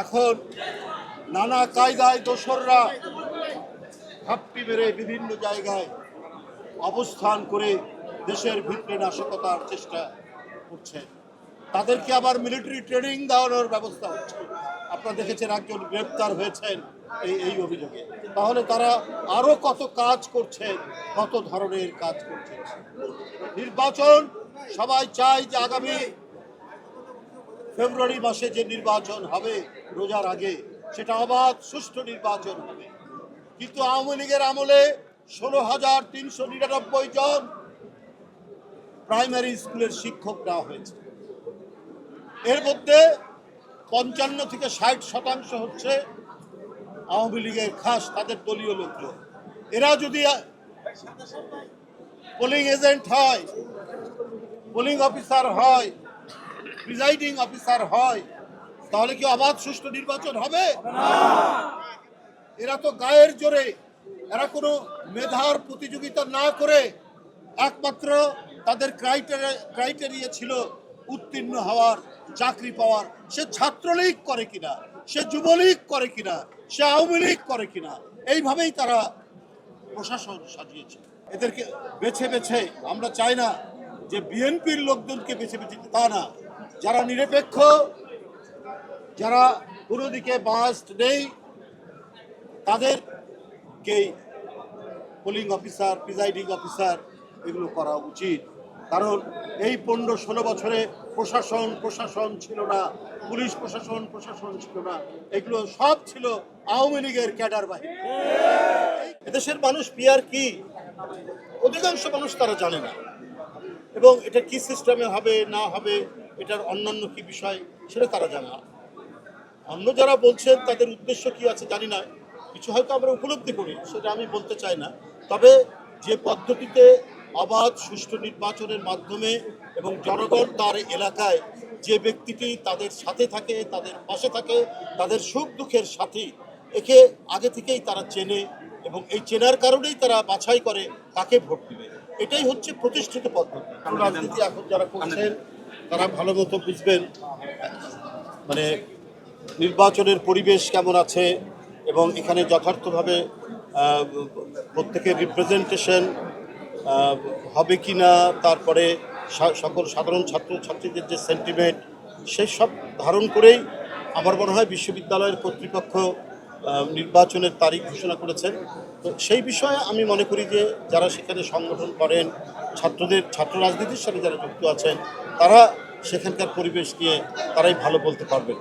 এখন নানা কায়দায় দোসররা ঘাপটি মেরে বিভিন্ন জায়গায় অবস্থান করে দেশের ভিতরে নাশকতার চেষ্টা করছে। তাদেরকে আবার মিলিটারি ট্রেনিং দেওয়ানোর ব্যবস্থা হচ্ছে। আপনারা দেখেছেন একজন গ্রেপ্তার হয়েছেন এই অভিযোগে। তাহলে তারা আরো কত কাজ করছে, কত ধরনের কাজ করছে। নির্বাচন সবাই চায় যে আগামী ফেব্রুয়ারি মাসে যে নির্বাচন হবে রোজার আগে, সেটা অবাধ সুষ্ঠু নির্বাচন হবে। কিন্তু আওয়ামী লীগের আমলে 16,399 জন প্রাইমারি স্কুলের শিক্ষক দেওয়া হয়েছে। এর মধ্যে 55 থেকে 60% হচ্ছে আওয়ামী লীগের খাস, তাদের দলীয় লোক। এরা যদি পোলিং এজেন্ট হয়, পোলিং অফিসার হয়, প্রিজাইডিং অফিসার হয়, তাহলে কি অবাধ সুষ্ঠু নির্বাচন হবে? এরা তো গায়ের জোরে, এরা কোনো মেধার প্রতিযোগিতা না করে একমাত্র তাদের ক্রাইটেরিয়া ছিল উত্তীর্ণ হওয়ার, চাকরি পাওয়ার। সে ছাত্রলীগ করে কিনা, সে যুবলীগ করে কিনা, সে আওয়ামী লীগ করে কিনা, এইভাবেই তারা প্রশাসন সাজিয়েছে। এদেরকে বেছে বেছে, আমরা চাই না যে বিএনপির লোকজনকে বেছে বেছে, তা না, যারা নিরপেক্ষ, যারা কোনো দিকে বাস্ট নেই, তাদেরকেই পোলিং অফিসার, প্রিজাইডিং অফিসার এগুলো করা উচিত। কারণ এই 15-16 বছরে প্রশাসন ছিল না, পুলিশ প্রশাসন ছিল না, এগুলো সব ছিল আওয়ামী লীগের ক্যাডার বাহিনী। এদেশের মানুষ পিআর কি, অধিকাংশ মানুষ তারা জানে না, এবং এটা কি সিস্টেমে হবে না হবে, এটার অন্যান্য কি বিষয় সেটা তারা জানে না। অন্য যারা বলছেন তাদের উদ্দেশ্য কি আছে জানি না, কিছু হয়তো আমরা উপলব্ধি করি, সেটা আমি বলতে চাই না। তবে যে পদ্ধতিতে অবাধ সুষ্ঠু নির্বাচনের মাধ্যমে এবং জনগণ তার এলাকায় যে ব্যক্তিটি তাদের সাথে থাকে, তাদের পাশে থাকে, তাদের সুখ দুঃখের সাথী, একে আগে থেকেই তারা চেনে, এবং এই চেনার কারণেই তারা বাছাই করে কাকে ভোট দিবে। এটাই হচ্ছে প্রতিষ্ঠিত পদ্ধতি। রাজনীতি এখন যারা করছেন তারা ভালো মতো বুঝবেন মানে নির্বাচনের পরিবেশ কেমন আছে, এবং এখানে যথার্থভাবে প্রত্যেকের রিপ্রেজেন্টেশন হবে কি না, তারপরে সকল সাধারণ ছাত্রছাত্রীদের যে সেন্টিমেন্ট, সেই সব ধারণ করেই আমার মনে হয় বিশ্ববিদ্যালয়ের কর্তৃপক্ষ নির্বাচনের তারিখ ঘোষণা করেছেন। তো সেই বিষয়ে আমি মনে করি যে যারা সেখানে সংগঠন করেন, ছাত্র রাজনীতির সাথে যারা যুক্ত আছেন, তারা সেখানকার পরিবেশ নিয়ে তারাই ভালো বলতে পারবেন।